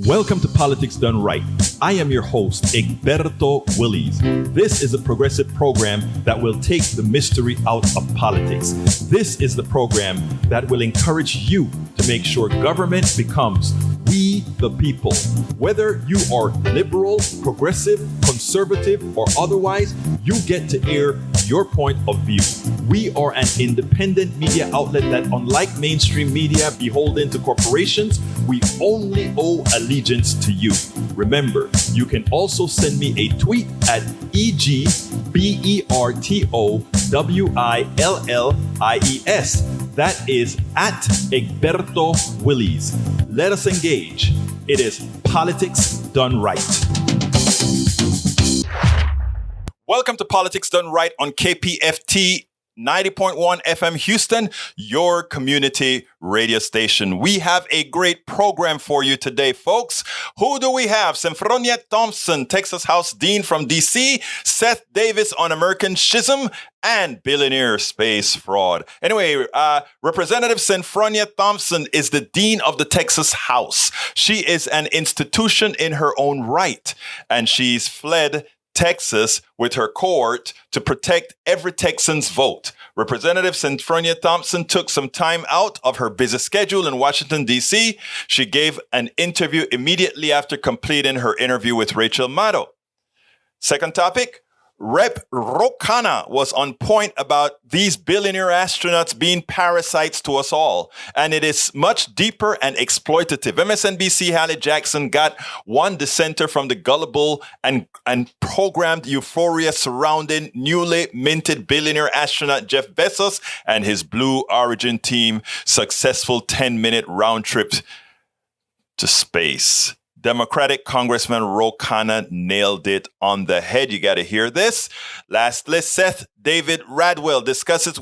Welcome to Politics Done Right. I am your host, Egberto Willies. This is a progressive program that will take the mystery out of politics. This is the program that will encourage you to make sure government becomes we the people. Whether you are liberal, progressive, conservative, or otherwise, you get to air your point of view. We are an independent media outlet that, unlike mainstream media beholden to corporations, we only owe allegiance to you. Remember, you can also send me a tweet at EGBERTOWILLIES. That is at Egberto Willies. Let us engage. It is Politics Done Right. Welcome to Politics Done Right on KPFT 90.1 FM Houston, your community radio station. We have a great program for you today, folks. Who do we have? Senfronia Thompson, Texas House Dean from DC, Seth Davis on American Schism, and Billionaire Space Fraud. Anyway, Representative Senfronia Thompson is the Dean of the Texas House. She is an institution in her own right, and she's fled Texas with her cohort to protect every Texan's vote. Representative Senfronia Thompson took some time out of her busy schedule in Washington, D.C. She gave an interview immediately after completing her interview with Rachel Maddow. Second topic, Rep. Ro Khanna was on point about these billionaire astronauts being parasites to us all, and it is much deeper and exploitative. MSNBC Hallie Jackson got one dissenter from the gullible and programmed euphoria surrounding newly minted billionaire astronaut Jeff Bezos and his Blue Origin team successful 10-minute round trip to space. Democratic Congressman Ro Khanna nailed it on the head. You got to hear this. Lastly, Seth David Radwell discusses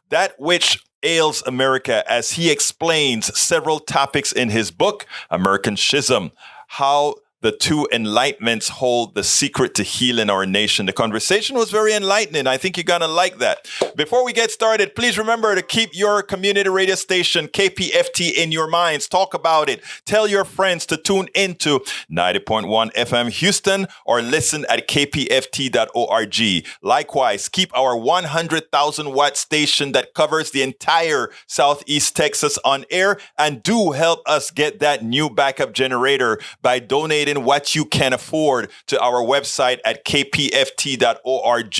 that which ails America as he explains several topics in his book, American Schism, how the two enlightenments hold the secret to healing our nation. The conversation was very enlightening. I think you're going to like that. Before we get started, please remember to keep your community radio station, KPFT, in your minds. Talk about it. Tell your friends to tune into 90.1 FM Houston or listen at kpft.org. Likewise, keep our 100,000 watt station that covers the entire Southeast Texas on air, and do help us get that new backup generator by donating what you can afford to our website at kpft.org.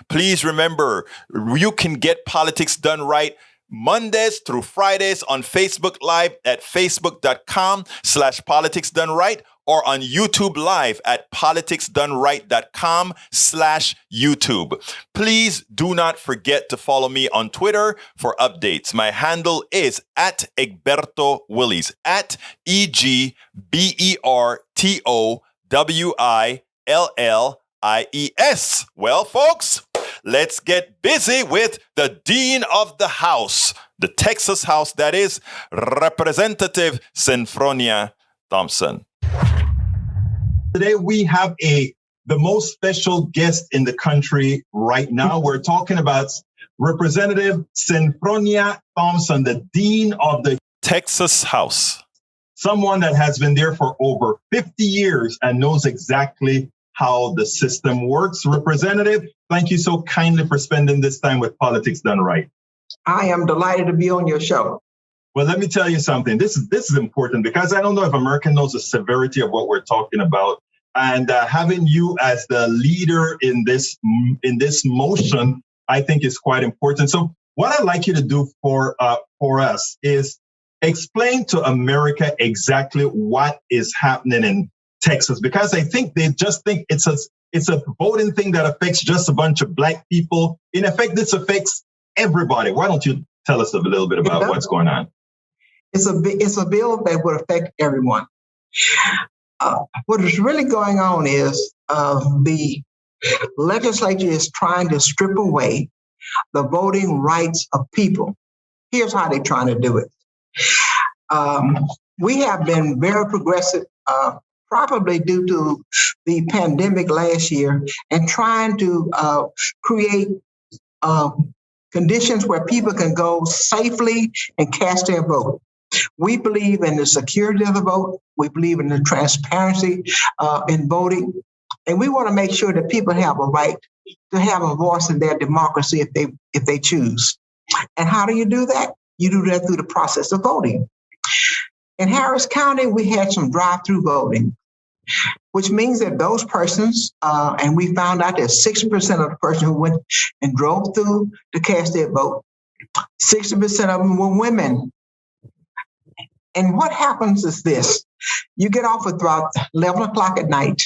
Please remember, you can get Politics Done Right Mondays through Fridays on Facebook Live at facebook.com/politicsdoneright or on YouTube Live at politicsdoneright.com/YouTube. Please do not forget to follow me on Twitter for updates. My handle is at Egberto Willies, at EGBERTOWILLIES. Well, folks, let's get busy with the Dean of the House, the Texas House, that is Representative Senfronia Thompson. Today we have the most special guest in the country right now. We're talking about Representative Senfronia Thompson, the Dean of the Texas House. Someone that has been there for over 50 years and knows exactly how the system works. Representative, thank you so kindly for spending this time with Politics Done Right. I am delighted to be on your show. Well, let me tell you something. This is important because I don't know if America knows the severity of what we're talking about. And having you as the leader in this motion, I think is quite important. So what I'd like you to do for us is explain to America exactly what is happening in Texas, because I think they just think it's a voting thing that affects just a bunch of Black people. In effect, this affects everybody. Why don't you tell us a little bit about what's going on? It's a bill that would affect everyone. What is really going on is the legislature is trying to strip away the voting rights of people. Here's how they're trying to do it. We have been very progressive probably due to the pandemic last year, and trying to create conditions where people can go safely and cast their vote. We believe in the security of the vote. We believe in the transparency in voting. And we want to make sure that people have a right to have a voice in their democracy if they choose. And how do you do that? You do that through the process of voting. In Harris County, we had some drive-through voting, which means that those persons, and we found out that 60% of the person who went and drove through to cast their vote, 60% of them were women. And what happens is this: you get off at about 11 o'clock at night.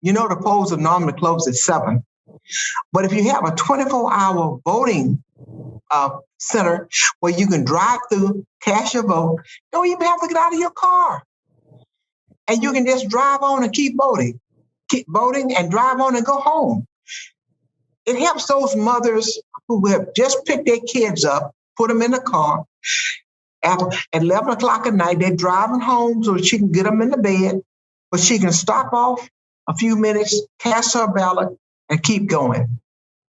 You know, the polls are normally closed at 7. But if you have a 24-hour voting center where you can drive through, cast your vote, you don't even have to get out of your car. And you can just drive on and keep voting and drive on and go home. It helps those mothers who have just picked their kids up, put them in the car. At 11 o'clock at night, they're driving home so that she can get them in the bed, but she can stop off a few minutes, cast her ballot, and keep going.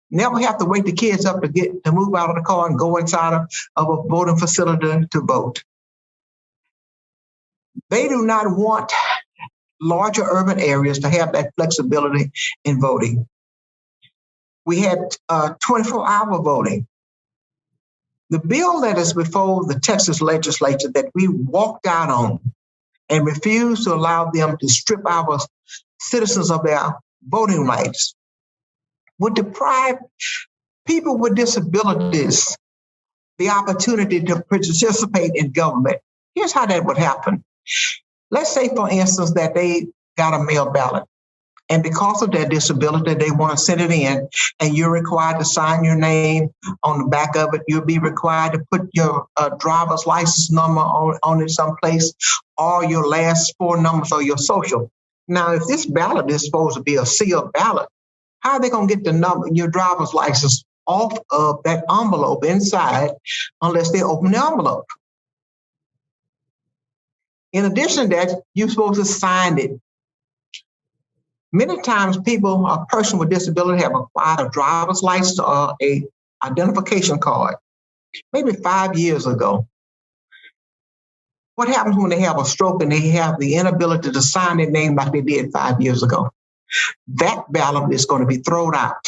Never have to wake the kids up to move out of the car and go inside of a voting facility to vote. They do not want larger urban areas to have that flexibility in voting. We had 24-hour voting. The bill that is before the Texas legislature that we walked out on and refused to allow them to strip our citizens of their voting rights would deprive people with disabilities the opportunity to participate in government. Here's how that would happen. Let's say, for instance, that they got a mail ballot, and because of their disability, they want to send it in, and you're required to sign your name on the back of it. You'll be required to put your driver's license number on it someplace, or your last 4 numbers or your social. Now, if this ballot is supposed to be a sealed ballot, how are they going to get the number, your driver's license off of that envelope inside unless they open the envelope? In addition to that, you're supposed to sign it. Many times a person with disability have acquired a driver's license or a identification card, maybe 5 years ago. What happens when they have a stroke and they have the inability to sign their name like they did 5 years ago? That ballot is going to be thrown out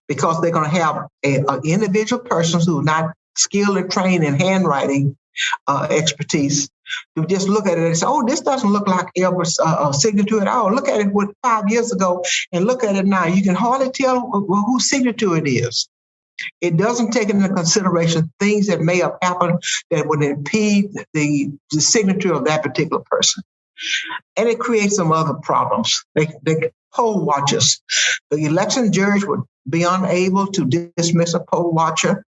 because they're going to have an individual person who's not skilled or trained in handwriting expertise to just look at it and say, oh, this doesn't look like Elbert's signature at all. Look at it 5 years ago and look at it now. You can hardly tell whose signature it is. It doesn't take into consideration things that may have happened that would impede the signature of that particular person. And it creates some other problems. The poll watchers, the election judge would be unable to dismiss a poll watcher,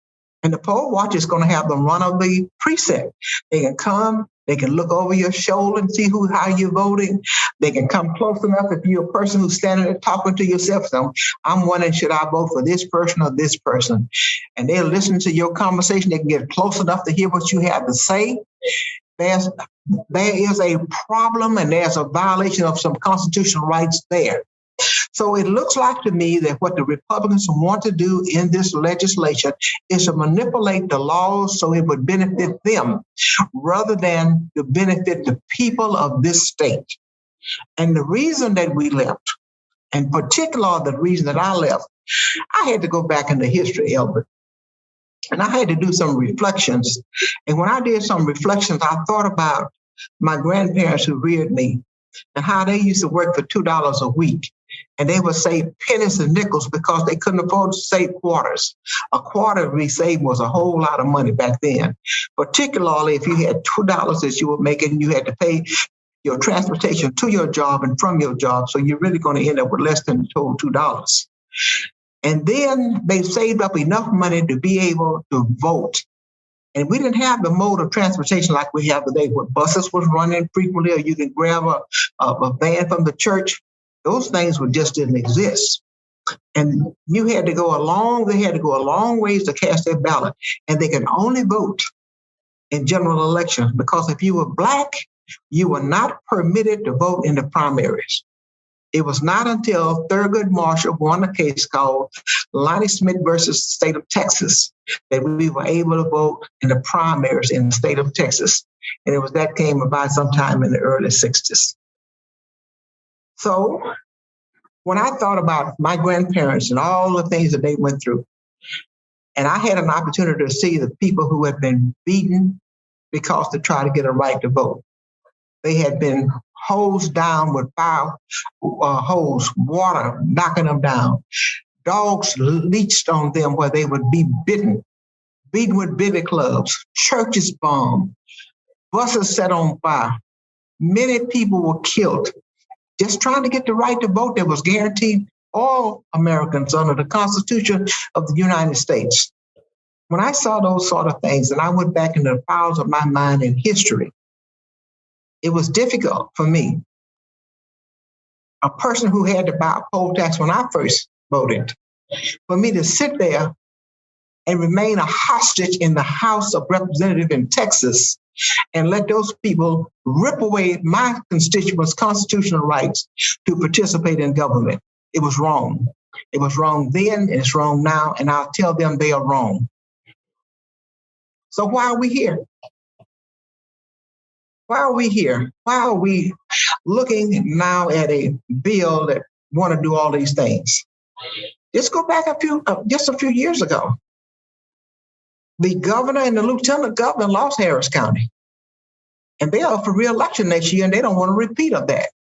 and the poll watcher is going to have the run of the precinct. They can come, they can look over your shoulder and see how you're voting. They can come close enough if you're a person who's standing there talking to yourself. So I'm wondering, should I vote for this person or this person? And they'll listen to your conversation. They can get close enough to hear what you have to say. There is a problem and there's a violation of some constitutional rights there. So it looks like to me that what the Republicans want to do in this legislation is to manipulate the laws so it would benefit them rather than to benefit the people of this state. And the reason that we left, and particularly the reason that I left, I had to go back into history, Albert. And I had to do some reflections. And when I did some reflections, I thought about my grandparents who reared me and how they used to work for $2 a week. And they would save pennies and nickels because they couldn't afford to save quarters. A quarter we saved was a whole lot of money back then, particularly if you had $2 that you were making, you had to pay your transportation to your job and from your job. So you're really going to end up with less than the total $2. And then they saved up enough money to be able to vote. And we didn't have the mode of transportation like we have today, where buses was running frequently, or you can grab a van from the church. Those things just didn't exist. And they had to go a long ways to cast their ballot. And they can only vote in general elections because if you were Black, you were not permitted to vote in the primaries. It was not until Thurgood Marshall won a case called Lonnie Smith versus the state of Texas that we were able to vote in the primaries in the state of Texas. And it was that came about sometime in the early 60s. So when I thought about my grandparents and all the things that they went through, and I had an opportunity to see the people who had been beaten because to try to get a right to vote. They had been hosed down with fire hose, water knocking them down. Dogs leached on them where they would be beaten with billy clubs, churches bombed, buses set on fire. Many people were killed just trying to get the right to vote that was guaranteed all Americans under the Constitution of the United States. When I saw those sort of things and I went back into the files of my mind in history, it was difficult for me, a person who had to buy a poll tax when I first voted, for me to sit there and remain a hostage in the House of Representatives in Texas and let those people rip away my constituents' constitutional rights to participate in government. It was wrong. It was wrong then, and it's wrong now, and I'll tell them they are wrong. So why are we here? Why are we here? Why are we looking now at a bill that want to do all these things? Just go back just a few years ago. The governor and the lieutenant governor lost Harris County. And they are for re-election next year, and they don't want a repeat of that.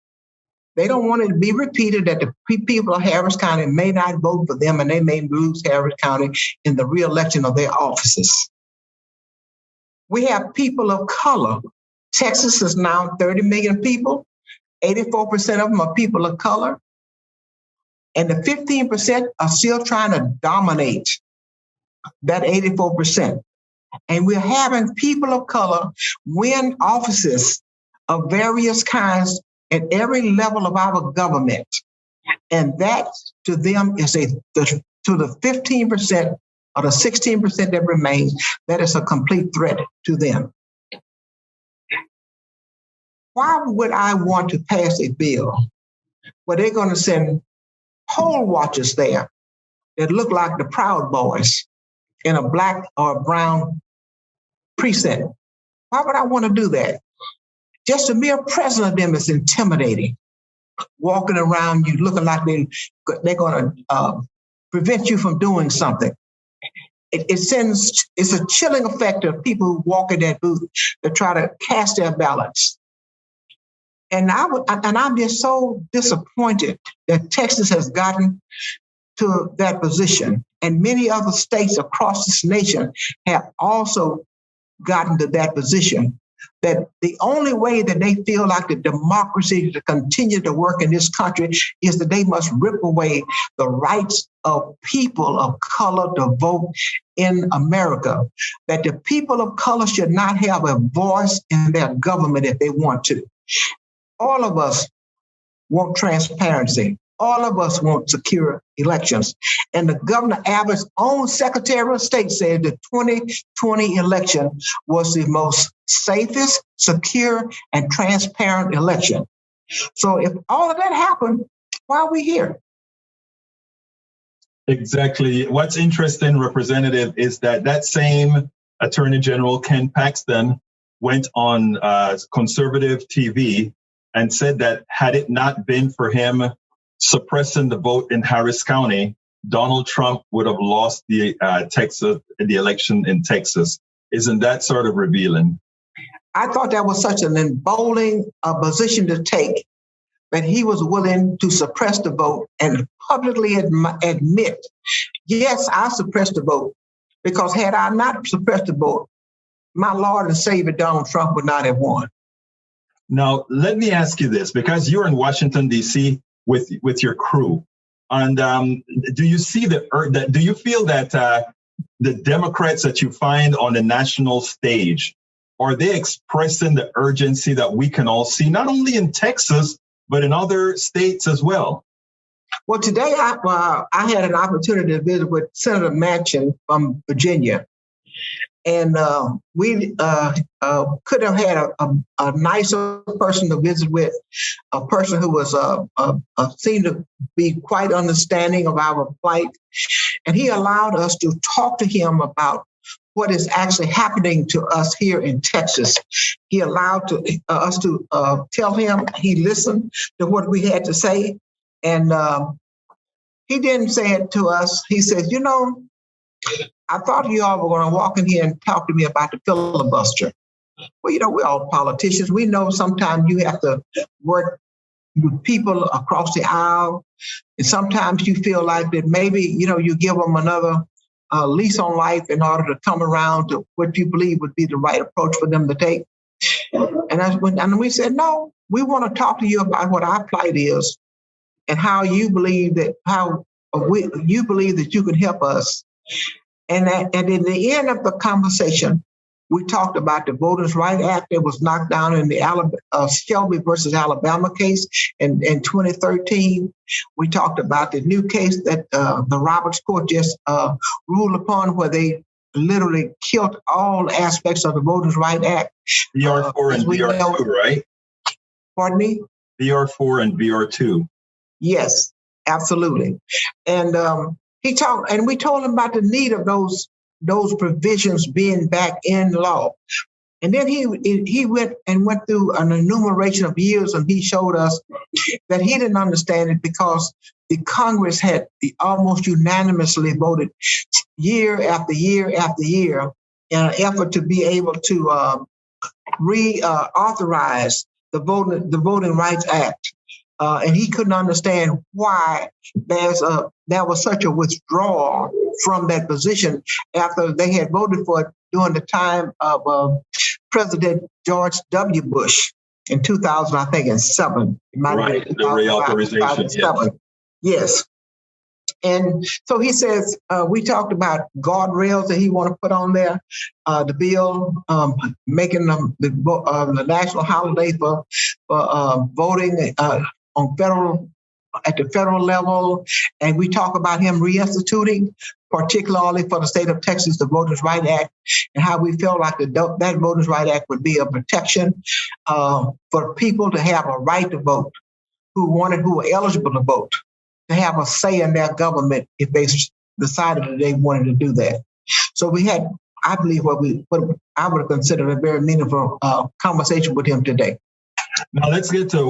They don't want it to be repeated that the people of Harris County may not vote for them and they may lose Harris County in the re-election of their offices. We have people of color. Texas is now 30 million people. 84% of them are people of color. And the 15% are still trying to dominate that 84%. And we're having people of color win offices of various kinds at every level of our government. And that to them is to the 15% or the 16% that remains, that is a complete threat to them. Why would I want to pass a bill where they're going to send poll watchers there that look like the Proud Boys in a black or a brown precinct? Why would I want to do that? Just the mere presence of them is intimidating. Walking around you looking like they're going to prevent you from doing something. It's a chilling effect of people who walk in that booth to try to cast their ballots. And I'm just so disappointed that Texas has gotten to that position. And many other states across this nation have also gotten to that position, that the only way that they feel like the democracy to continue to work in this country is that they must rip away the rights of people of color to vote in America, that the people of color should not have a voice in their government if they want to. All of us want transparency. All of us want secure elections. And the Governor Abbott's own Secretary of State said the 2020 election was the most safest, secure, and transparent election. So if all of that happened, why are we here? Exactly. What's interesting, Representative, is that same Attorney General Ken Paxton went on conservative TV and said that had it not been for him suppressing the vote in Harris County, Donald Trump would have lost the election in Texas. Isn't that sort of revealing? I thought that was such an emboldening position to take, that he was willing to suppress the vote and publicly admit, yes, I suppressed the vote, because had I not suppressed the vote, my Lord and Savior Donald Trump would not have won. Now, let me ask you this, because you're in Washington, D.C. with your crew. And do you feel that the Democrats that you find on the national stage, are they expressing the urgency that we can all see, not only in Texas, but in other states as well? Well, today I had an opportunity to visit with Senator Manchin from Virginia. And we could have had a nicer person to visit with, a person who was seemed to be quite understanding of our plight. And he allowed us to talk to him about what is actually happening to us here in Texas. He allowed us to tell him. He listened to what we had to say. And he didn't say it to us. He said, I thought you all were going to walk in here and talk to me about the filibuster. Well, we're all politicians. We know sometimes you have to work with people across the aisle. And sometimes you feel like that maybe, you give them another lease on life in order to come around to what you believe would be the right approach for them to take. And we said, no, we want to talk to you about what our plight is and how you believe that you can help us. And in the end of the conversation, we talked about the Voters' Rights Act that was knocked down in the Shelby versus Alabama case in 2013. We talked about the new case that the Roberts Court just ruled upon, where they literally killed all aspects of the Voters' Rights Act. VR4 and VR2, right? Pardon me? VR4 and VR2. Yes, absolutely. And we told him about the need of those provisions being back in law. And then he went through an enumeration of years, and he showed us that he didn't understand it because the Congress had almost unanimously voted year after year after year in an effort to be able to reauthorize the Voting Rights Act. And he couldn't understand why there was such a withdrawal from that position after they had voted for it during the time of President George W. Bush in 2007. Right, the reauthorization. Yes. And so he says, we talked about guardrails that he want to put on there, the bill making the national holiday for voting at the federal level. And we talk about him reinstituting, particularly for the state of Texas, the Voters' Rights Act, and how we felt like that Voters' Rights Act would be a protection for people to have a right to vote, who were eligible to vote, to have a say in their government if they decided that they wanted to do that. So we had, I believe, what I would have considered a very meaningful conversation with him today. Now let's get to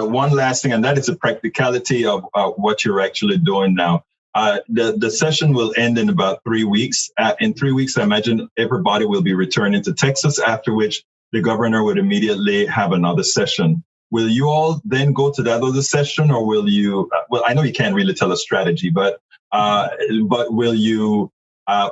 one last thing, and that is the practicality of what you're actually doing now. The session will end in about 3 weeks. In 3 weeks, I imagine everybody will be returning to Texas, after which the governor would immediately have another session. Will you all then go to that other session, or will you? Well, I know you can't really tell a strategy, but will you?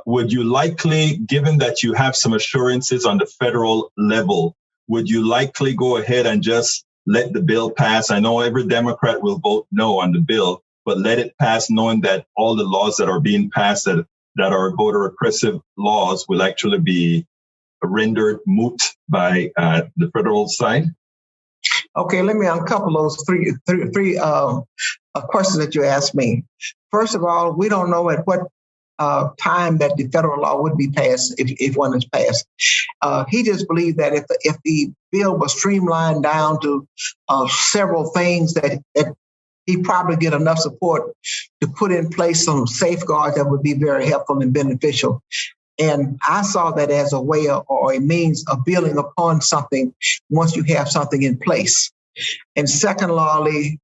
Would you likely, given that you have some assurances on the federal level, would you likely go ahead and just let the bill pass? I know every Democrat will vote no on the bill, but let it pass, knowing that all the laws that are being passed that are voter oppressive laws will actually be rendered moot by the federal side? Okay, let me uncouple those three questions that you asked me. First of all, we don't know at what time that the federal law would be passed if one is passed. He just believed that if the bill was streamlined down to several things that he'd probably get enough support to put in place some safeguards that would be very helpful and beneficial. And I saw that as a way or a means of building upon something once you have something in place. And secondly,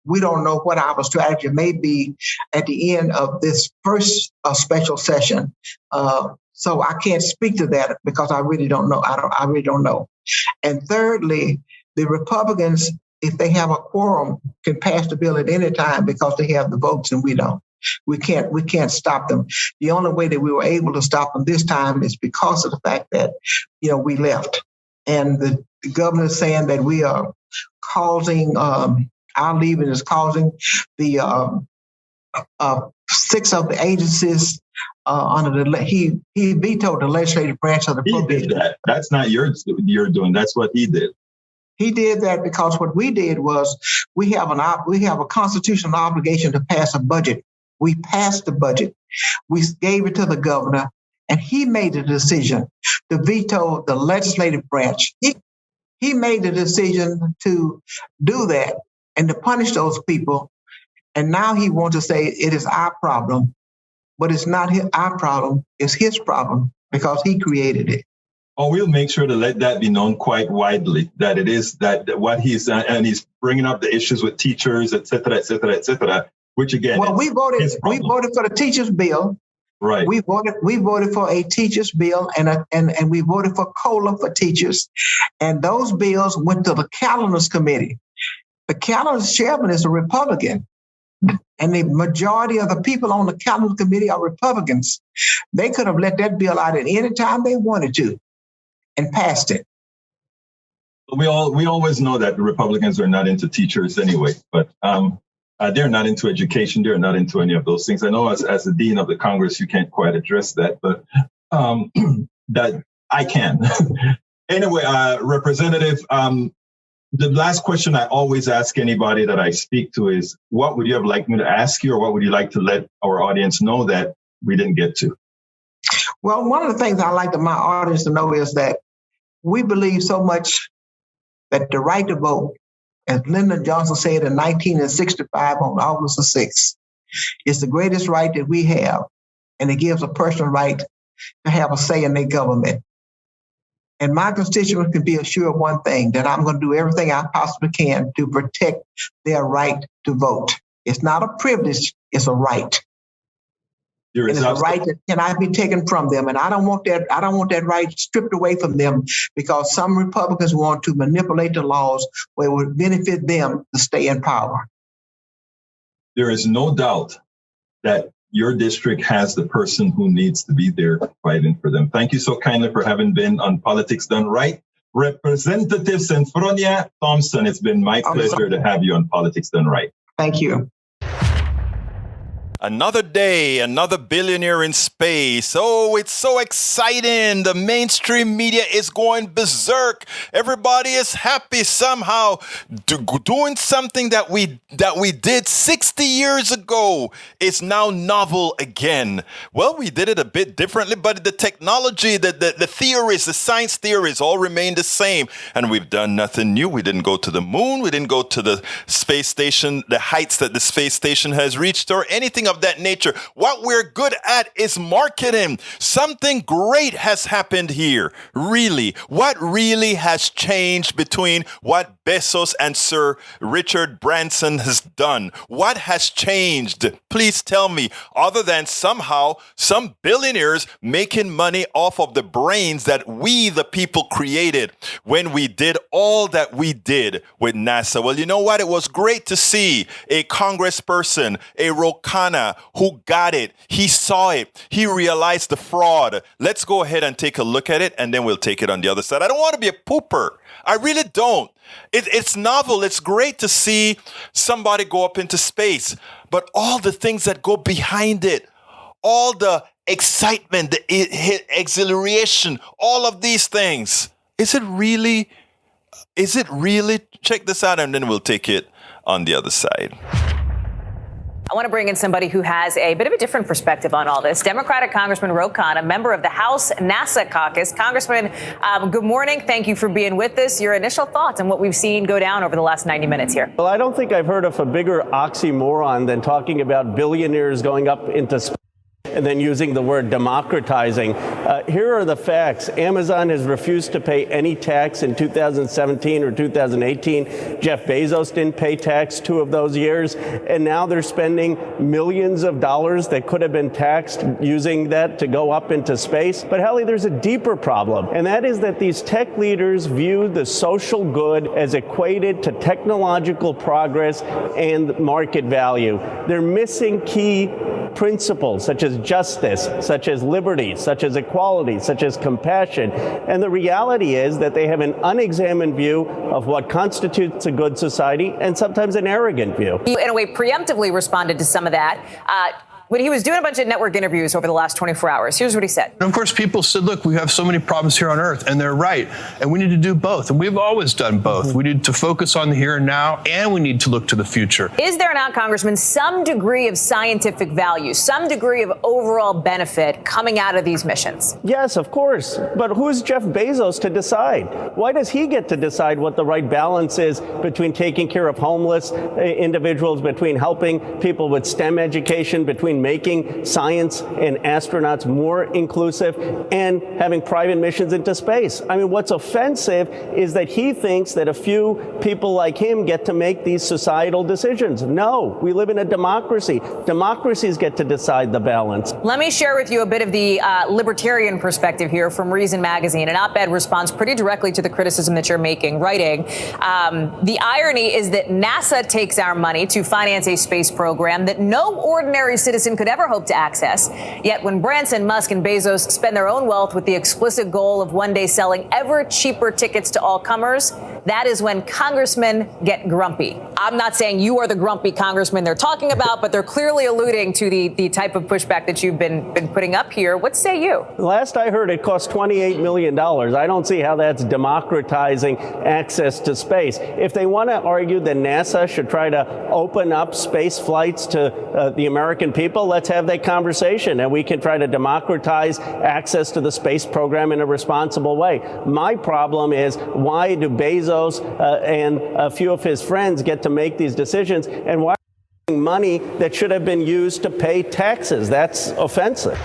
we don't know what our strategy may be at the end of this first special session. So I can't speak to that because I really don't know. I really don't know. And thirdly, the Republicans, if they have a quorum, can pass the bill at any time because they have the votes and we don't. We can't stop them. The only way that we were able to stop them this time is because of the fact that, we left. And the governor is saying that we are causing, our leaving is causing the 6 of the agencies under he vetoed the legislative branch of the provision. He did that. That's not you're doing. That's what he did. He did that because what we did was we have a constitutional obligation to pass a budget. We passed the budget. We gave it to the governor, and he made the decision to veto the legislative branch. He made the decision to do that and to punish those people. And now he wants to say it is our problem, but it's not our problem, it's his problem because he created it. Oh, we'll make sure to let that be known quite widely, that it is that what he's, and he's bringing up the issues with teachers, et cetera, which again, well, we voted for the teachers bill. Right. We voted for a teachers bill and we voted for COLA for teachers. And those bills went to the calendars committee. The calendars chairman is a Republican. And the majority of the people on the calendar committee are Republicans. They could have let that bill out at any time they wanted to and passed it. We always know that the Republicans are not into teachers anyway, but they're not into education. They're not into any of those things. I know as the dean of the Congress, you can't quite address that, but that I can. Anyway, Representative, the last question I always ask anybody that I speak to is, what would you have liked me to ask you, or what would you like to let our audience know that we didn't get to? Well, one of the things I like my audience to know is that we believe so much that the right to vote, as Lyndon Johnson said in 1965 on August the 6th, is the greatest right that we have, and it gives a person a right to have a say in their government. And my constituents can be assured of one thing, that I'm going to do everything I possibly can to protect their right to vote. It's not a privilege, it's a right. And it's a right that cannot be taken from them. And I don't want that right stripped away from them because some Republicans want to manipulate the laws where it would benefit them to stay in power. There is no doubt that your district has the person who needs to be there fighting for them. Thank you so kindly for having been on Politics Done Right. Representative Senfronia Thompson, it's been my pleasure to have you on Politics Done Right. Thank you. Another day, another billionaire in space. Oh, it's so exciting. The mainstream media is going berserk. Everybody is happy somehow. Doing something that we did 60 years ago is now novel again. Well, we did it a bit differently, but the technology, the theories, the science theories all remain the same. And we've done nothing new. We didn't go to the moon. We didn't go to the space station, the heights that the space station has reached, or anything of that nature. What we're good at is marketing. Something great has happened here. Really, what really has changed between what Bezos and Sir Richard Branson has done? What has changed? Please tell me, other than somehow some billionaires making money off of the brains that we, the people, created when we did all that we did with NASA. Well, you know what? It was great to see a congressperson, a Rokana, who got it. He saw it. He realized the fraud. Let's go ahead and take a look at it, and then we'll take it on the other side. I don't want to be a pooper. I really don't. It's novel. It's great to see somebody go up into space, but all the things that go behind it, all the excitement, the exhilaration, all of these things. Is it really? Check this out, and then we'll take it on the other side. I want to bring in somebody who has a bit of a different perspective on all this. Democratic Congressman Ro Khanna, member of the House NASA caucus. Congressman, good morning. Thank you for being with us. Your initial thoughts on what we've seen go down over the last 90 minutes here. Well, I don't think I've heard of a bigger oxymoron than talking about billionaires going up into space and then using the word democratizing. Here are the facts. Amazon has refused to pay any tax in 2017 or 2018. Jeff Bezos didn't pay tax 2 of those years. And now they're spending millions of dollars that could have been taxed using that to go up into space. But Hallie, there's a deeper problem. And that is that these tech leaders view the social good as equated to technological progress and market value. They're missing key principles such as justice, such as liberty, such as equality, such as compassion. And the reality is that they have an unexamined view of what constitutes a good society and sometimes an arrogant view. You, in a way, preemptively responded to some of that. when he was doing a bunch of network interviews over the last 24 hours. Here's what he said. And of course, people said, look, we have so many problems here on Earth, and they're right. And we need to do both. And we've always done both. We need to focus on the here and now, and we need to look to the future. Is there not, Congressman, some degree of scientific value, some degree of overall benefit coming out of these missions? Yes, of course. But who's Jeff Bezos to decide? Why does he get to decide what the right balance is between taking care of homeless individuals, between helping people with STEM education, between making science and astronauts more inclusive, and having private missions into space? I mean, what's offensive is that he thinks that a few people like him get to make these societal decisions. No, we live in a democracy. Democracies get to decide the balance. Let me share with you a bit of the libertarian perspective here from Reason Magazine. An op-ed responds pretty directly to the criticism that you're making, writing, the irony is that NASA takes our money to finance a space program that no ordinary citizen could ever hope to access. Yet when Branson, Musk, and Bezos spend their own wealth with the explicit goal of one day selling ever cheaper tickets to all comers, that is when congressmen get grumpy. I'm not saying you are the grumpy congressman they're talking about, but they're clearly alluding to the type of pushback that you've been putting up here. What say you? Last I heard, it cost $28 million. I don't see how that's democratizing access to space. If they want to argue that NASA should try to open up space flights to the American people, let's have that conversation, and we can try to democratize access to the space program in a responsible way. My problem is, why do Bezos and a few of his friends get to make these decisions, and why are they money that should have been used to pay taxes? That's offensive.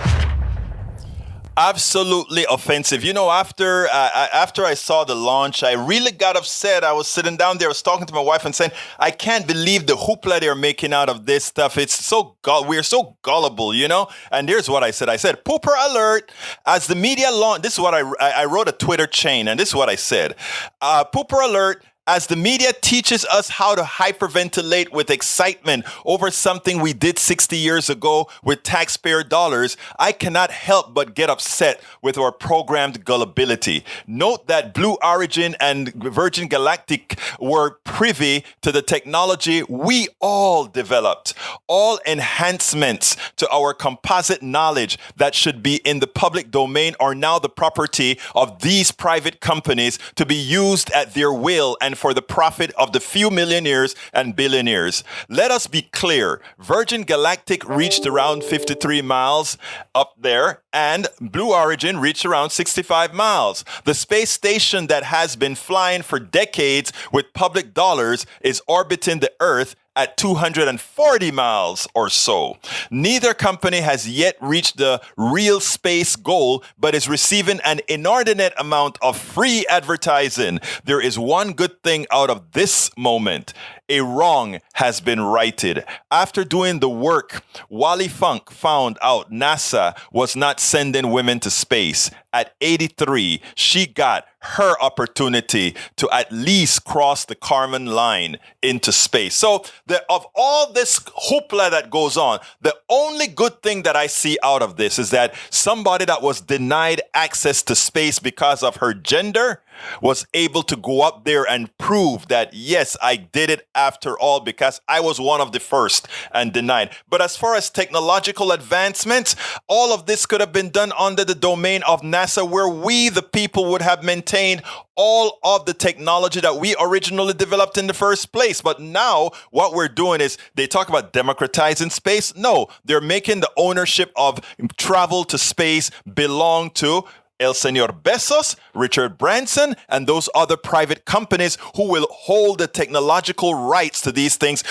Absolutely offensive. You know, after I saw the launch, I really got upset. I was sitting down there, I was talking to my wife and saying, I can't believe the hoopla they're making out of this stuff. It's so we're so gullible, you know? And here's what I said. I said, pooper alert. As the media launch, this is what I wrote a Twitter chain, and this is what I said. Pooper alert. As the media teaches us how to hyperventilate with excitement over something we did 60 years ago with taxpayer dollars, I cannot help but get upset with our programmed gullibility. Note that Blue Origin and Virgin Galactic were privy to the technology we all developed. All enhancements to our composite knowledge that should be in the public domain are now the property of these private companies to be used at their will and for the profit of the few millionaires and billionaires. Let us be clear. Virgin Galactic reached around 53 miles up there, and Blue Origin reached around 65 miles. The space station that has been flying for decades with public dollars is orbiting the Earth at 240 miles or so. Neither company has yet reached the real space goal, but is receiving an inordinate amount of free advertising. There is one good thing out of this moment. A wrong has been righted. After doing the work, Wally Funk found out NASA was not sending women to space. At 83, she got her opportunity to at least cross the Kármán line into space. So of all this hoopla that goes on, the only good thing that I see out of this is that somebody that was denied access to space because of her gender was able to go up there and prove that, yes, I did it after all because I was one of the first and denied. But as far as technological advancements, all of this could have been done under the domain of NASA, where we, the people, would have maintained all of the technology that we originally developed in the first place. But now what we're doing is, they talk about democratizing space. No, they're making the ownership of travel to space belong to El Señor Bezos, Richard Branson, and those other private companies who will hold the technological rights to these things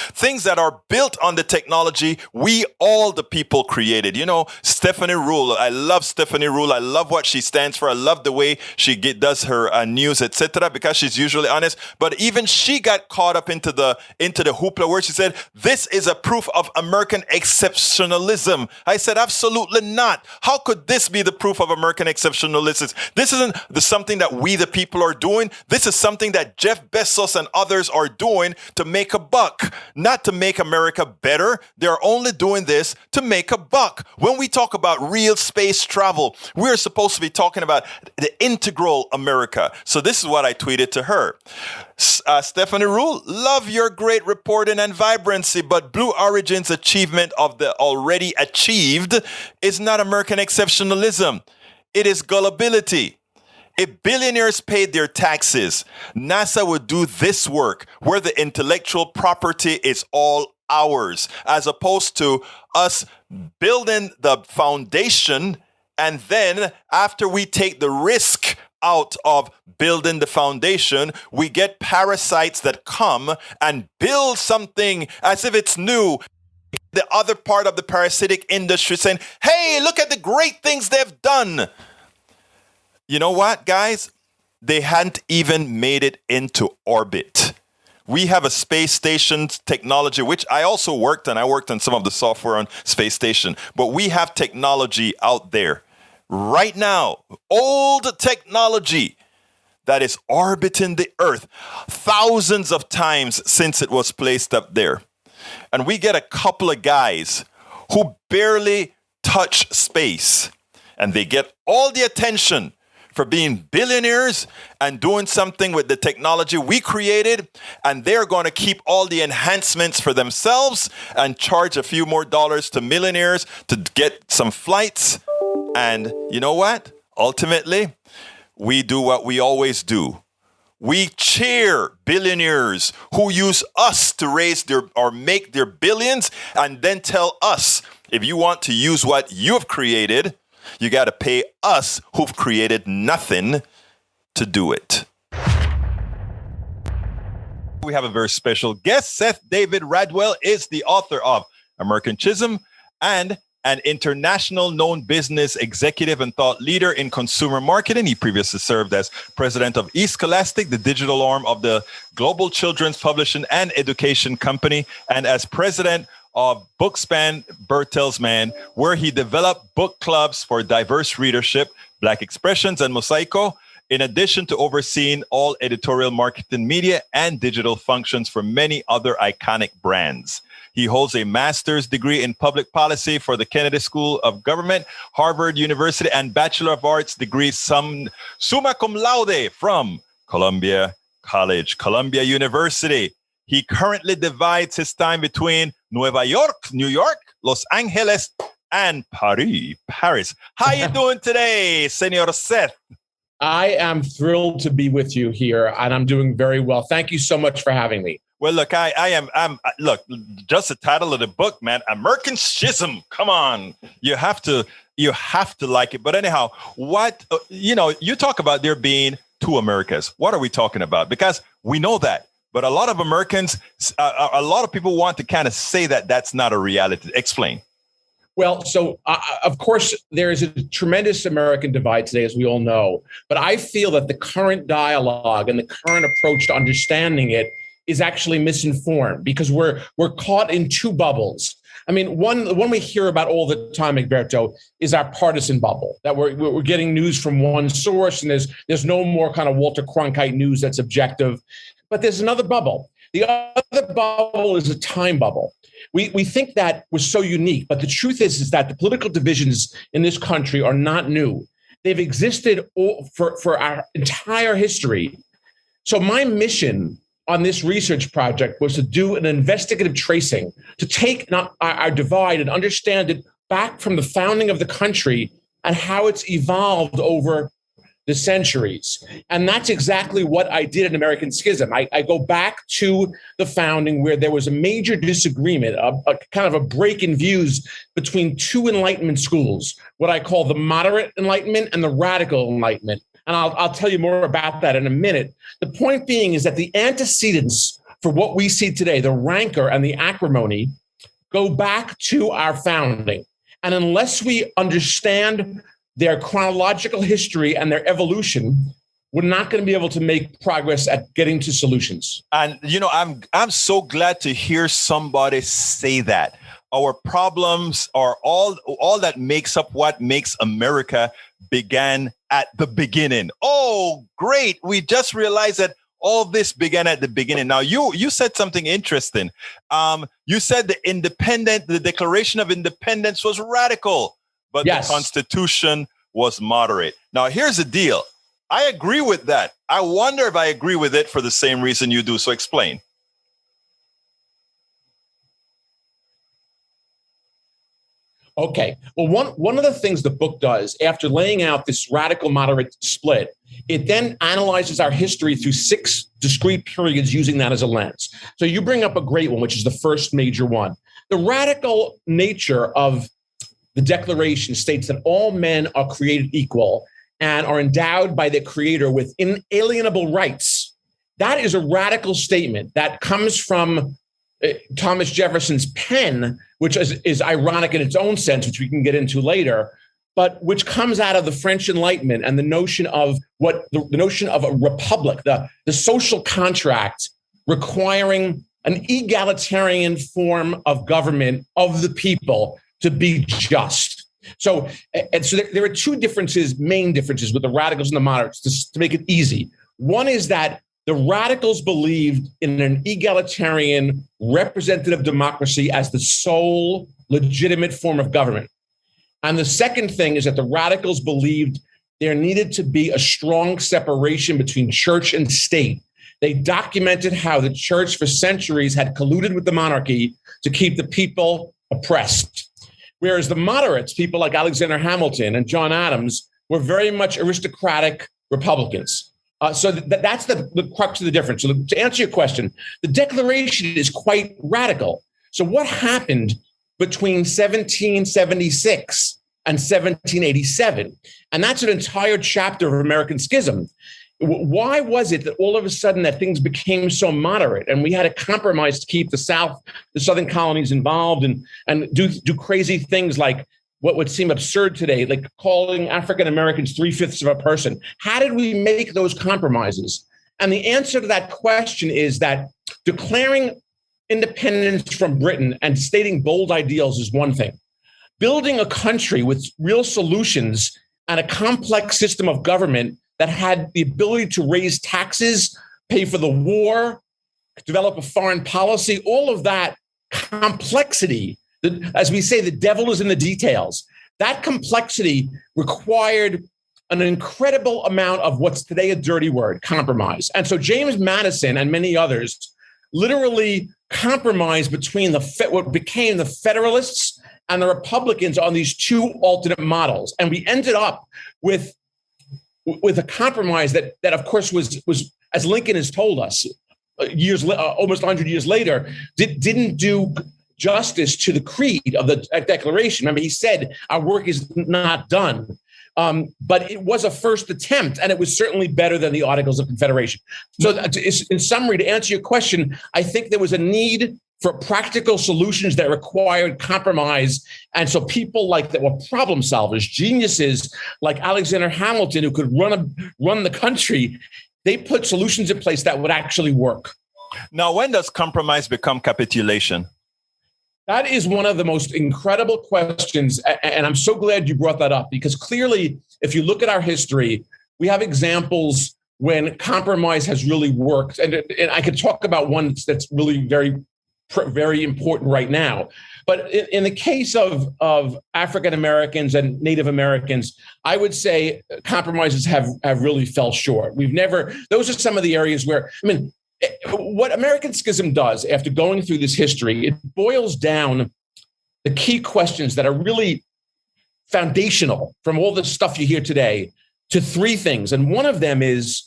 that are built on the technology we, all the people, created. You know, Stephanie Ruhle, I love Stephanie Ruhle. I love what she stands for. I love the way she does her news, etc., because she's usually honest. But even she got caught up into the hoopla where she said, this is a proof of American exceptionalism. I said, absolutely not. How could this be the proof of American exceptionalism? exceptionalists. This isn't something that we, the people, are doing. This is something that Jeff Bezos and others are doing to make a buck, not to make America better. They're only doing this to make a buck. When we talk about real space travel, we're supposed to be talking about the integral America. So this is what I tweeted to her. Stephanie Rule, love your great reporting and vibrancy, but Blue Origin's achievement of the already achieved is not American exceptionalism. It is gullibility. If billionaires paid their taxes, NASA would do this work where the intellectual property is all ours, as opposed to us building the foundation, and then after we take the risk out of building the foundation, we get parasites that come and build something as if it's new. The other part of the parasitic industry saying, hey, look at the great things they've done. You know what, guys? They hadn't even made it into orbit. We have a space station technology, which I also worked on. I worked on some of the software on space station. But we have technology out there right now, old technology that is orbiting the Earth thousands of times since it was placed up there. And we get a couple of guys who barely touch space, and they get all the attention for being billionaires and doing something with the technology we created, and they're going to keep all the enhancements for themselves and charge a few more dollars to millionaires to get some flights. And you know what? Ultimately, we do what we always do. We cheer billionaires who use us to raise their or make their billions, and then tell us, if you want to use what you have created, you got to pay us who've created nothing to do it. We have a very special guest. Seth David Radwell is the author of American Schism and an international known business executive and thought leader in consumer marketing. He previously served as president of eScholastic, the digital arm of the global children's publishing and education company, and as president of Bookspan Bertelsmann, where he developed book clubs for diverse readership, Black Expressions, and Mosaico, in addition to overseeing all editorial, marketing, media, and digital functions for many other iconic brands. He holds a master's degree in public policy for the Kennedy School of Government, Harvard University, and Bachelor of Arts degree summa cum laude from Columbia University. He currently divides his time between New York, Los Angeles, and Paris. How you doing today, Senor Seth? I am thrilled to be with you here, and I'm doing very well. Thank you so much for having me. Well, look, I'm look, just the title of the book, man, American Schism. Come on. You have to like it. But anyhow, you talk about there being two Americas. What are we talking about? Because we know that. But a lot of Americans, a lot of people want to kind of say that that's not a reality. Explain. Well, so of course, there is a tremendous American divide today, as we all know. But I feel that the current dialogue and the current approach to understanding it is actually misinformed, because we're caught in two bubbles. I mean, one we hear about all the time, Egberto, is our partisan bubble, that we're getting news from one source, and there's no more kind of Walter Cronkite news that's objective. But there's another bubble. The other bubble is a time bubble. We think that was so unique, but the truth is that the political divisions in this country are not new. They've existed for our entire history. So my mission on this research project was to do an investigative tracing, to take our divide and understand it back from the founding of the country and how it's evolved over the centuries. And that's exactly what I did in American Schism. I go back to the founding, where there was a major disagreement, a kind of a break in views between two Enlightenment schools, what I call the moderate Enlightenment and the radical Enlightenment. And I'll tell you more about that in a minute. The point being is that the antecedents for what we see today, the rancor and the acrimony, go back to our founding. And unless we understand their chronological history and their evolution, we're not going to be able to make progress at getting to solutions. And, I'm so glad to hear somebody say that. Our problems are all that makes up what makes America began at the beginning. Oh, great. We just realized that all this began at the beginning. Now, you said something interesting. You said the Declaration of Independence was radical, but yes, the Constitution was moderate. Now, here's the deal. I agree with that. I wonder if I agree with it for the same reason you do. So explain. Okay. Well, one of the things the book does, after laying out this radical moderate split, it then analyzes our history through 6 discrete periods using that as a lens. So you bring up a great one, which is the first major one. The radical nature of the Declaration states that all men are created equal and are endowed by their Creator with inalienable rights. That is a radical statement that comes from Thomas Jefferson's pen, which is ironic in its own sense, which we can get into later, but which comes out of the French Enlightenment and the notion of the notion of a republic, the social contract requiring an egalitarian form of government of the people to be just. So there are 2 main differences with the radicals and the moderates, to make it easy. One is that the radicals believed in an egalitarian representative democracy as the sole legitimate form of government. And the second thing is that the radicals believed there needed to be a strong separation between church and state. They documented how the church for centuries had colluded with the monarchy to keep the people oppressed. Whereas the moderates, people like Alexander Hamilton and John Adams, were very much aristocratic Republicans. So that's the crux of the difference. So to answer your question, the Declaration is quite radical. So what happened between 1776 and 1787? And that's an entire chapter of American Schism. Why was it that all of a sudden that things became so moderate and we had to compromise to keep the southern colonies involved and do crazy things like what would seem absurd today, like calling African Americans 3/5 of a person? How did we make those compromises? And the answer to that question is that declaring independence from Britain and stating bold ideals is one thing. Building a country with real solutions and a complex system of government that had the ability to raise taxes, pay for the war, develop a foreign policy, all of that complexity. As we say, the devil is in the details. That complexity required an incredible amount of what's today a dirty word, compromise. And so James Madison and many others literally compromised between what became the Federalists and the Republicans on these 2 alternate models. And we ended up with a compromise that of course was, as Lincoln has told us almost 100 years later, didn't do justice to the creed of the Declaration. Remember, he said our work is not done, but it was a first attempt, and it was certainly better than the Articles of Confederation. So in summary, to answer your question, I think there was a need for practical solutions that required compromise. And so people that were problem solvers, geniuses like Alexander Hamilton, who could run the country, they put solutions in place that would actually work. Now, when does compromise become capitulation? That is one of the most incredible questions. And I'm so glad you brought that up, because clearly, if you look at our history, we have examples when compromise has really worked. And I could talk about one that's really very, very important right now. But in the case of African Americans and Native Americans, I would say compromises have really fell short. Those are some of the areas where, what American Schism does after going through this history, it boils down the key questions that are really foundational from all the stuff you hear today to 3 things. And one of them is,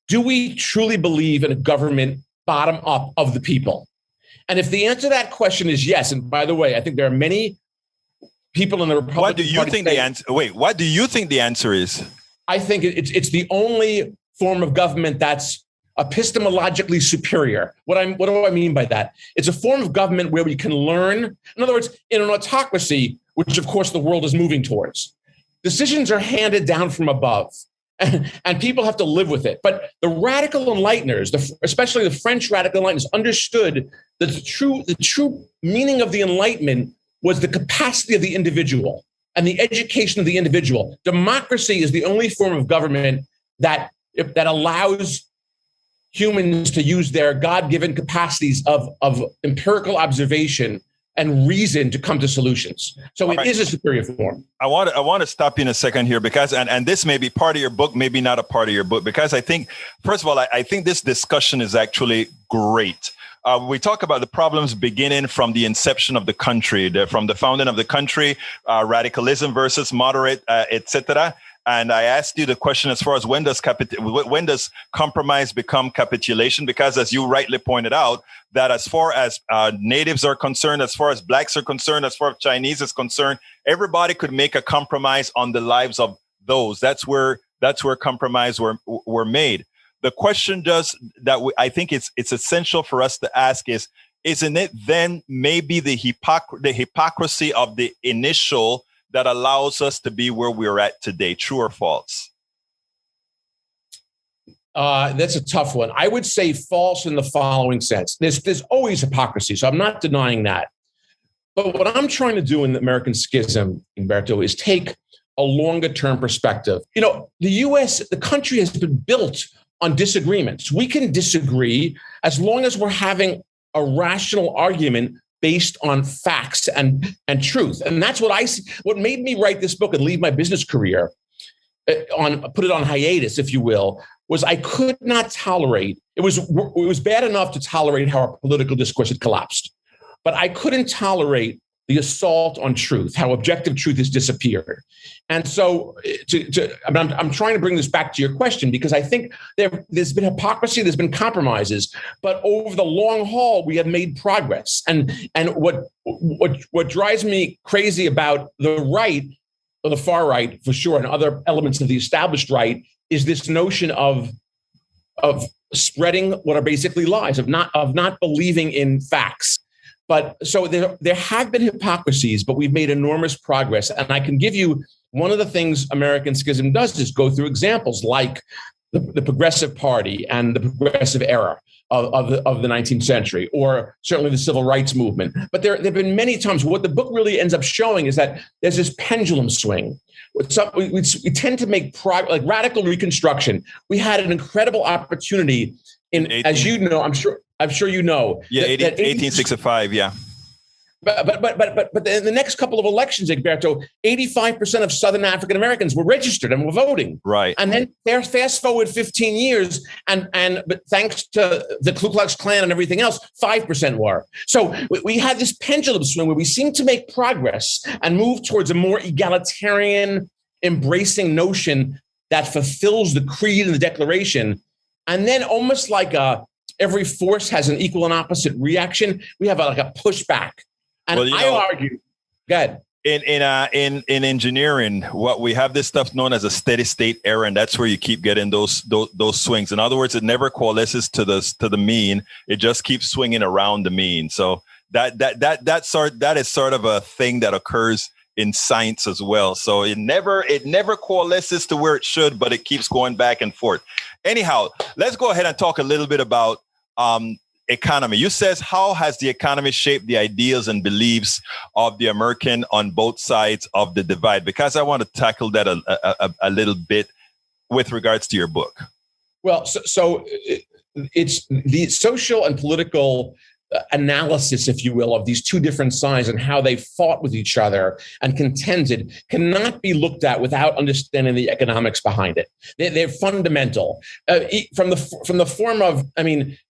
do we truly believe in a government bottom up of the people? And if the answer to that question is yes, and by the way, I think there are many people in the Republican What do you Party think the answer? Wait, what do you think the answer is? I think it's the only form of government that's epistemologically superior. What do I mean by that? It's a form of government where we can learn. In other words, in an autocracy, which of course the world is moving towards, decisions are handed down from above, and people have to live with it. But the radical enlighteners, especially the French radical enlighteners, understood that the true meaning of the Enlightenment was the capacity of the individual. and the education of the individual. Democracy is the only form of government that allows humans to use their God-given capacities of empirical observation and reason to come to solutions. So it is a superior form. I want to stop you in a second here because, and this may be part of your book, maybe not a part of your book, because I think, first of all, I think this discussion is actually great. We talk about the problems beginning from the inception of the country, from the founding of the country, radicalism versus moderate, etc. And I asked you the question as far as when does compromise become capitulation? Because as you rightly pointed out, that as far as natives are concerned, as far as blacks are concerned, as far as Chinese is concerned, everybody could make a compromise on the lives of those. That's where compromise were made. The question I think it's essential for us to ask is, isn't it then maybe the hypocrisy of the initial that allows us to be where we're at today? True or false? That's a tough one. I would say false in the following sense. There's always hypocrisy, so I'm not denying that. But what I'm trying to do in the American Schism, Humberto, is take a longer term perspective. You know, the U.S., the country has been built on disagreements. We can disagree as long as we're having a rational argument based on facts and truth. And that's what made me write this book and leave my business career put it on hiatus, if you will, was I could not tolerate, it was bad enough to tolerate how our political discourse had collapsed, but I couldn't tolerate the assault on truth, how objective truth has disappeared. And so I'm trying to bring this back to your question, because I think there's been hypocrisy, there's been compromises, but over the long haul, we have made progress. And what drives me crazy about the right, or the far right for sure, and other elements of the established right, is this notion of spreading what are basically lies, of not believing in facts. But so there have been hypocrisies, but we've made enormous progress. And I can give you one of the things American Schism does is go through examples like the Progressive Party and the Progressive Era of the 19th century, or certainly the Civil Rights Movement. But there have been many times. What the book really ends up showing is that there's this pendulum swing. We tend to make progress, like radical Reconstruction. We had an incredible opportunity as you know, I'm sure you know. Yeah, 1865, yeah. But in the next couple of elections, Egberto, 85% of Southern African Americans were registered and were voting. Right. And then fast forward 15 years, but thanks to the Ku Klux Klan and everything else, 5% were. So we had this pendulum swing where we seem to make progress and move towards a more egalitarian, embracing notion that fulfills the creed and the Declaration. And then almost like every force has an equal and opposite reaction, we have a pushback. And I argue, go ahead. In engineering, what we have this stuff known as a steady state error, and that's where you keep getting those swings. In other words, it never coalesces to the mean; it just keeps swinging around the mean. So that is sort of a thing that occurs in science as well. So it never coalesces to where it should, but it keeps going back and forth. Anyhow, let's go ahead and talk a little bit about economy. You says, how has the economy shaped the ideals and beliefs of the American on both sides of the divide? Because I want to tackle that a little bit with regards to your book. Well, so it's the social and political analysis, if you will, of these two different sides and how they fought with each other and contended cannot be looked at without understanding the economics behind it. They're fundamental. From the form of,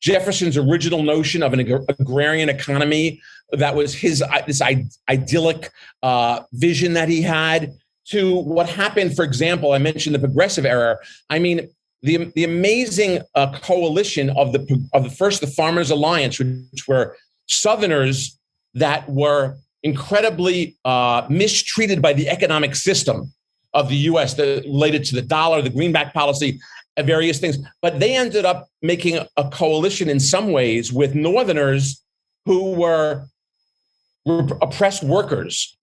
Jefferson's original notion of an agrarian economy that was this idyllic vision that he had, to what happened. For example, I mentioned the Progressive Era. The amazing coalition of the Farmers Alliance, which were Southerners that were incredibly mistreated by the economic system of the U.S. Related to the dollar, the greenback policy, various things. But they ended up making a coalition in some ways with Northerners who were oppressed workers,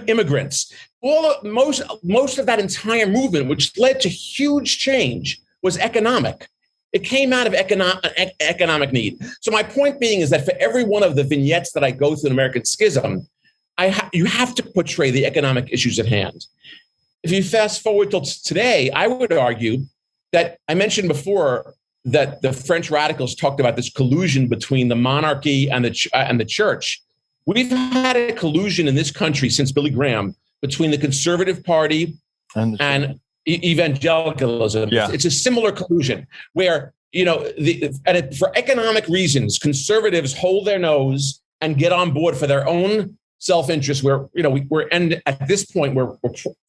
immigrants. Most of that entire movement, which led to huge change, was economic. It came out of economic need. So my point being is that for every one of the vignettes that I go through in American Schism, you have to portray the economic issues at hand. If you fast forward till today, I would argue that I mentioned before that the French radicals talked about this collusion between the monarchy and the church. We've had a collusion in this country since Billy Graham between the Conservative Party and evangelicalism. Yeah. It's a similar collusion where, for economic reasons, conservatives hold their nose and get on board for their own self-interest. And at this point, we're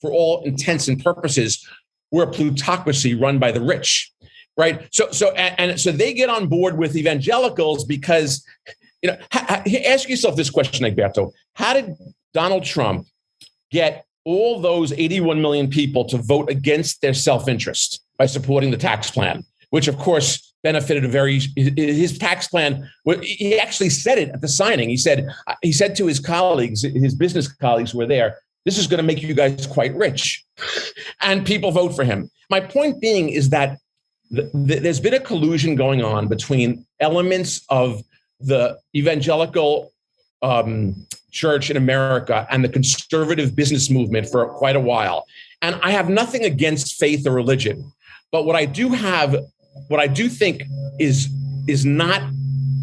for all intents and purposes, we're a plutocracy run by the rich, right? So they get on board with evangelicals because, ask yourself this question, Egberto. How did Donald Trump get all those 81 million people to vote against their self-interest by supporting the tax plan, which of course benefited his tax plan? He actually said it at the signing. He said to his colleagues, his business colleagues who were there, this is going to make you guys quite rich. And people vote for him. My point being is that there's been a collusion going on between elements of the evangelical church in America and the conservative business movement for quite a while. And I have nothing against faith or religion. But what I do think is not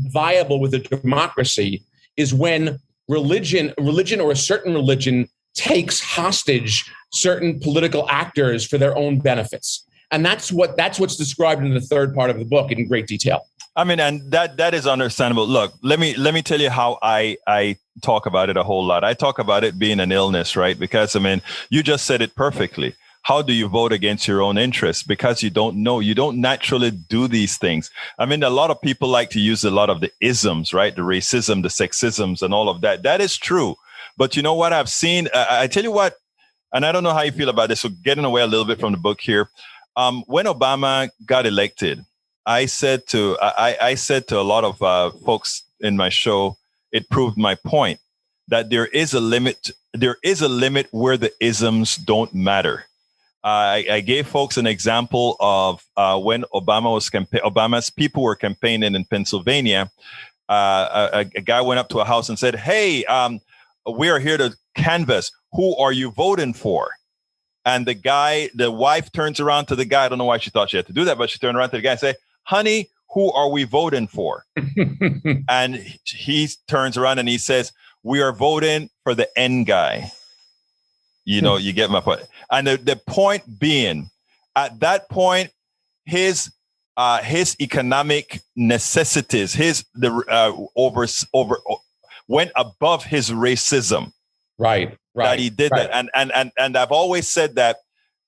viable with a democracy is when religion or a certain religion takes hostage certain political actors for their own benefits. And that's what's described in the third part of the book in great detail. I mean, and that is understandable. Look, let me tell you how I talk about it a whole lot. I talk about it being an illness, right? Because, I mean, you just said it perfectly. How do you vote against your own interests? Because you don't know. You don't naturally do these things. I mean, a lot of people like to use a lot of the isms, right? The racism, the sexisms, and all of that. That is true. But you know what I've seen? I tell you what, and I don't know how you feel about this. So getting away a little bit from the book here. When Obama got elected, I said to a lot of folks in my show, it proved my point that there is a limit. There is a limit where the isms don't matter. I gave folks an example of when Obama's people were campaigning in Pennsylvania. A guy went up to a house and said, "Hey, we are here to canvass. Who are you voting for?" And the wife turns around to the guy. I don't know why she thought she had to do that, but she turned around to the guy and said, "Honey, who are we voting for?" And he turns around and he says, "We are voting for the N guy." You get my point. And the point being, at that point, his economic necessities, went above his racism. Right. That he did that. And I've always said that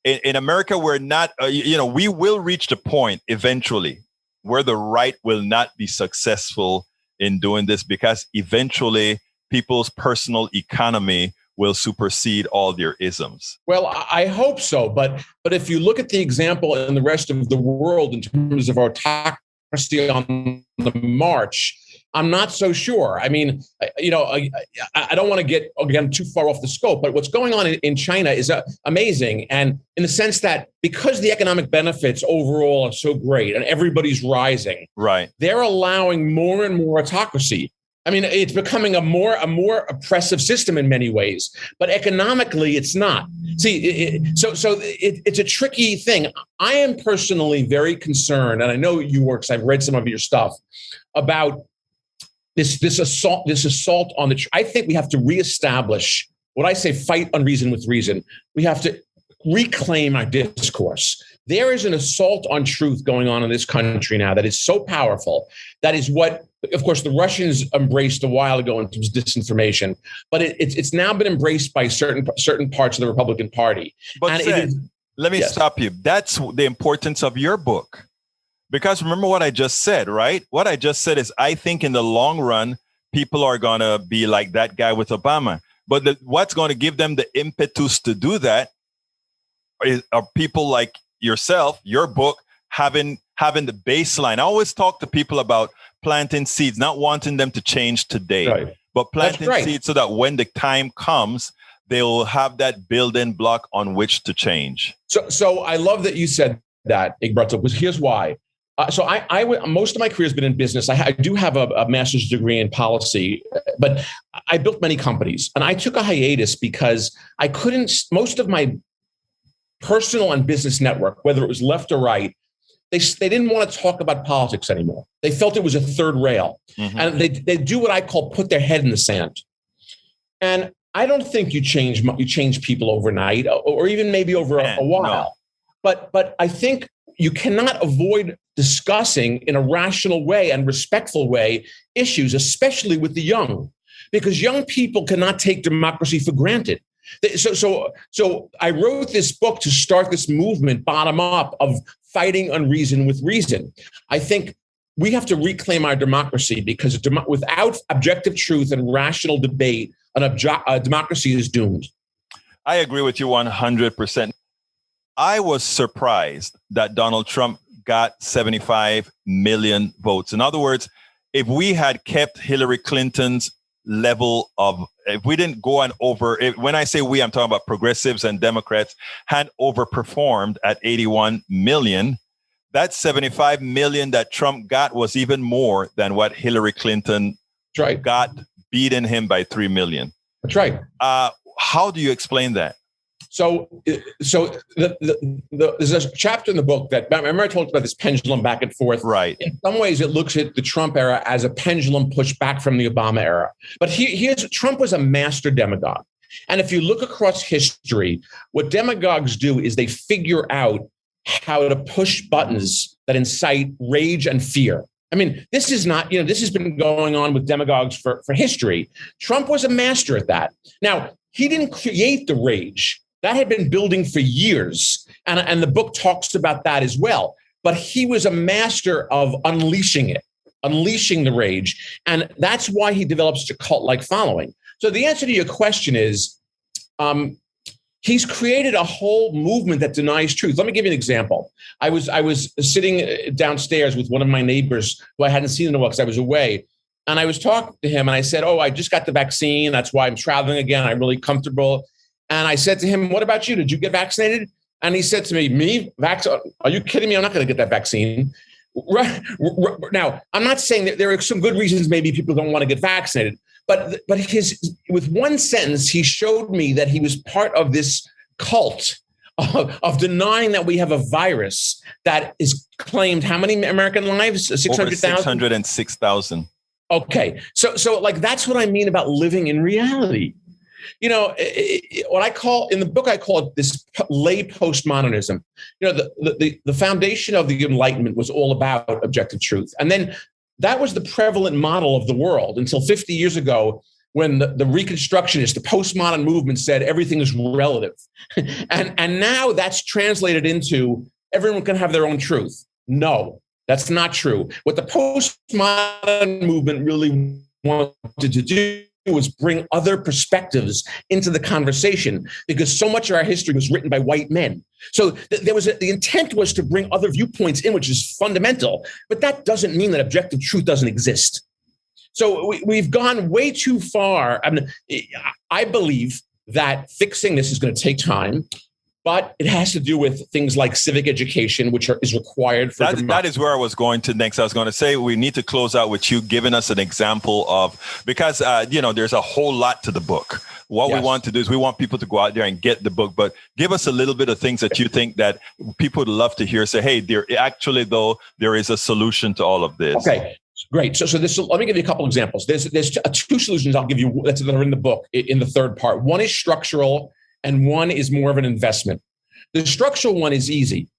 in America, we're not, we will reach the point eventually where the right will not be successful in doing this, because eventually people's personal economy will supersede all their isms. Well, I hope so. But if you look at the example in the rest of the world in terms of autocracy on the march, I'm not so sure. I mean, I don't want to get, again, too far off the scope, but what's going on in China is amazing. And in the sense that because the economic benefits overall are so great and everybody's rising, right, they're allowing more and more autocracy. I mean, it's becoming a more oppressive system in many ways, but economically, it's not. See, it's a tricky thing. I am personally very concerned, and I know you were, because I've read some of your stuff about this assault on the. I think we have to reestablish what I say: fight unreason with reason. We have to reclaim our discourse. There is an assault on truth going on in this country now that is so powerful. That is what, of course, the Russians embraced a while ago in terms of disinformation, but it's now been embraced by certain parts of the Republican Party. But let me stop you. That's the importance of your book. Because remember what I just said, right? What I just said is, I think in the long run, people are going to be like that guy with Obama. But what's going to give them the impetus to do that are people like yourself, your book, having the baseline. I always talk to people about planting seeds, not wanting them to change today, right, but planting seeds so that when the time comes, they will have that building block on which to change. So I love that you said that, Egberto, because here's why. I most of my career has been in business. I do have a master's degree in policy, but I built many companies, and I took a hiatus because I couldn't, most of my personal and business network, whether it was left or right, they didn't want to talk about politics anymore. They felt it was a third rail. Mm-hmm. And they do what I call put their head in the sand. And I don't think you change people overnight, or even maybe over a while. No. But I think you cannot avoid discussing in a rational way and respectful way issues, especially with the young, because young people cannot take democracy for granted. So I wrote this book to start this movement bottom up of fighting unreason with reason. I think we have to reclaim our democracy, because without objective truth and rational debate, democracy is doomed. I agree with you 100%. I was surprised that Donald Trump got 75 million votes. In other words, if we had kept Hillary Clinton's level of, if we didn't go on over, when I say we, I'm talking about progressives and Democrats, had overperformed at 81 million, that 75 million that Trump got was even more than what Hillary Clinton got, beating him by 3 million. That's right. How do you explain that? So there's a chapter in the book that, remember I told you about this pendulum back and forth. Right. In some ways, it looks at the Trump era as a pendulum pushed back from the Obama era. But Trump was a master demagogue. And if you look across history, what demagogues do is they figure out how to push buttons that incite rage and fear. I mean, this is not, this has been going on with demagogues for history. Trump was a master at that. Now, he didn't create the rage. That had been building for years. And the book talks about that as well. But he was a master of unleashing the rage. And that's why he developed such a cult-like following. So the answer to your question is, he's created a whole movement that denies truth. Let me give you an example. I was sitting downstairs with one of my neighbors who I hadn't seen in a while because I was away. And I was talking to him and I said, I just got the vaccine. That's why I'm traveling again. I'm really comfortable. And I said to him, what about you? Did you get vaccinated? And he said to me, are you kidding me? I'm not going to get that vaccine. Now, I'm not saying that there are some good reasons maybe people don't want to get vaccinated. But with one sentence, he showed me that he was part of this cult of denying that we have a virus that is claimed how many American lives? 600,000? 606,000. Okay. So like, that's what I mean about living in reality. What I call in the book, I call it this lay postmodernism. The foundation of the Enlightenment was all about objective truth. And then that was the prevalent model of the world until 50 years ago, when the Reconstructionists, the postmodern movement said everything is relative. And now that's translated into everyone can have their own truth. No, that's not true. What the postmodern movement really wanted to do was bring other perspectives into the conversation, because so much of our history was written by white men. So the intent was to bring other viewpoints in, which is fundamental, but that doesn't mean that objective truth doesn't exist. So we've gone way too far. I believe that fixing this is going to take time, but it has to do with things like civic education, which is required for democracy. That is where I was going to next. I was going to say we need to close out with you giving us an example of, because, there's a whole lot to the book. What we want to do is we want people to go out there and get the book, but give us a little bit of things that you think that people would love to hear. Say, hey, there is a solution to all of this. Okay. Great. So let me give you a couple examples. There's two solutions I'll give you that are in the book in the third part. One is structural, and one is more of an investment. The structural one is easy.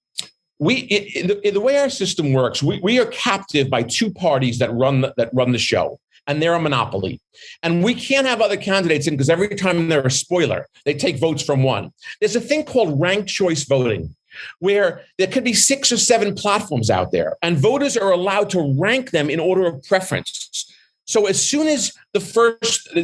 The way our system works, we are captive by two parties that run the show, and they're a monopoly. And we can't have other candidates in, because every time they're a spoiler, they take votes from one. There's a thing called ranked choice voting, where there could be 6 or 7 platforms out there, and voters are allowed to rank them in order of preference. So as soon as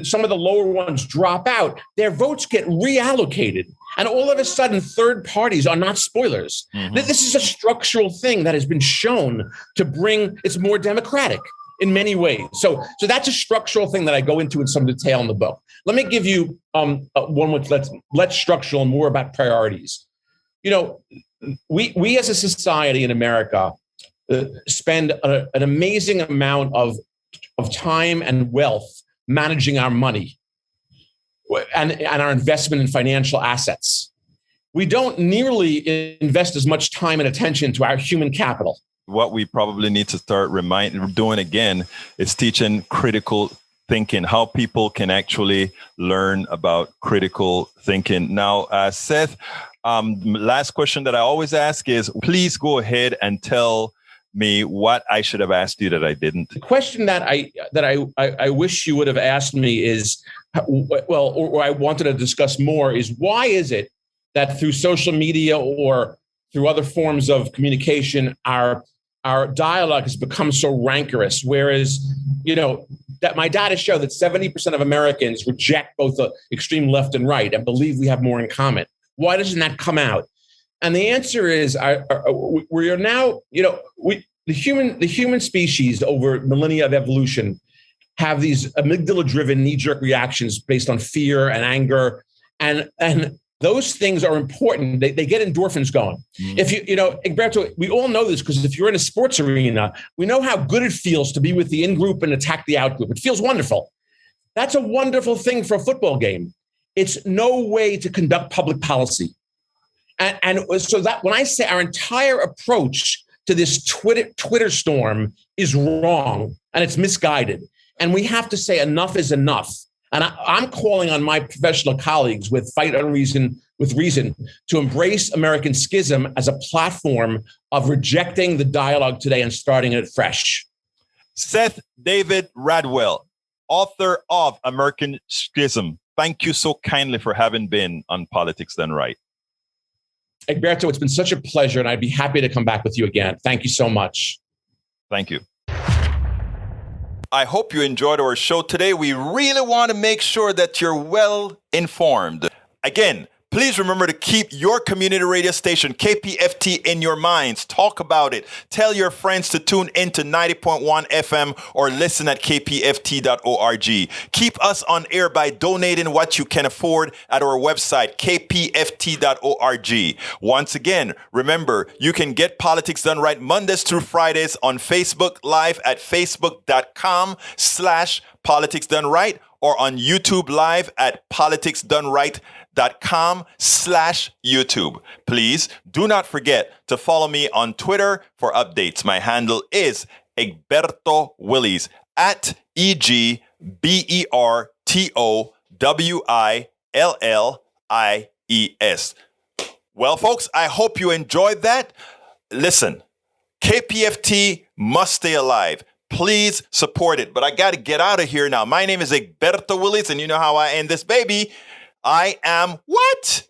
some of the lower ones drop out, their votes get reallocated. And all of a sudden, third parties are not spoilers. Mm-hmm. This is a structural thing that has been shown to it's more democratic in many ways. So that's a structural thing that I go into in some detail in the book. Let me give you one which less structural and more about priorities. We as a society in America spend an amazing amount of time and wealth managing our money and our investment in financial assets. We don't nearly invest as much time and attention to our human capital. What we probably need to start doing again is teaching critical thinking, how people can actually learn about critical thinking. Now, Seth, last question that I always ask is, please go ahead and tell me what I should have asked you that I didn't. The question that I wish you would have asked me is, or I wanted to discuss more, is why is it that through social media or through other forms of communication, our dialogue has become so rancorous, whereas, that my data show that 70% of Americans reject both the extreme left and right and believe we have more in common. Why doesn't that come out? And the answer is, we are now, the human species over millennia of evolution have these amygdala-driven knee-jerk reactions based on fear and anger, and those things are important. They get endorphins going. If Egberto, we all know this because if you're in a sports arena, we know how good it feels to be with the in-group and attack the out-group. It feels wonderful. That's a wonderful thing for a football game. It's no way to conduct public policy. And so that when I say our entire approach to this Twitter storm is wrong and it's misguided, and we have to say enough is enough. And I'm calling on my professional colleagues with Fight on Reason, with Reason, to embrace American Schism as a platform of rejecting the dialogue today and starting it fresh. Seth David Radwell, author of American Schism, thank you so kindly for having been on Politics Done Right. Egberto, it's been such a pleasure, and I'd be happy to come back with you again. Thank you so much. Thank you. I hope you enjoyed our show today. We really want to make sure that you're well informed. Again, please remember to keep your community radio station, KPFT, in your minds. Talk about it. Tell your friends to tune into 90.1 FM or listen at kpft.org. Keep us on air by donating what you can afford at our website, kpft.org. Once again, remember, you can get Politics Done Right Mondays through Fridays on Facebook Live at facebook.com/Politics Done Right or on YouTube Live at politicsdoneright.com/YouTube. Please do not forget to follow me on Twitter for updates. My handle is Egberto Willies at EGBERTOWILLIES. Well, folks, I hope you enjoyed that. Listen, KPFT must stay alive. Please support it. But I got to get out of here now. My name is Egberto Willies, and you know how I end this baby. I am what?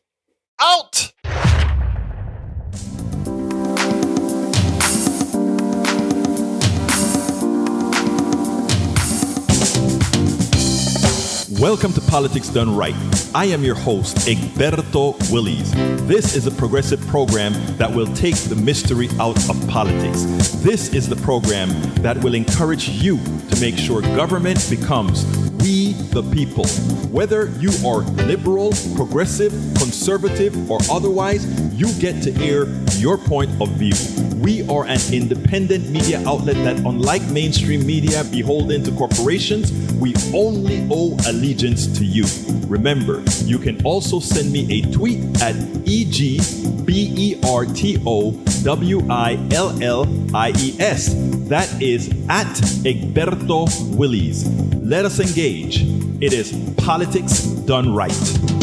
Out. Welcome to Politics Done Right. I am your host, Egberto Willies. This is a progressive program that will take the mystery out of politics. This is the program that will encourage you to make sure government becomes we the people. Whether you are liberal, progressive, conservative, or otherwise, you get to air your point of view. We are an independent media outlet that, unlike mainstream media beholden to corporations, we only owe allegiance to you. Remember, you can also send me a tweet at EGBERTOWILLIES. That is at Egberto Willies. Let us engage. It is Politics Done Right.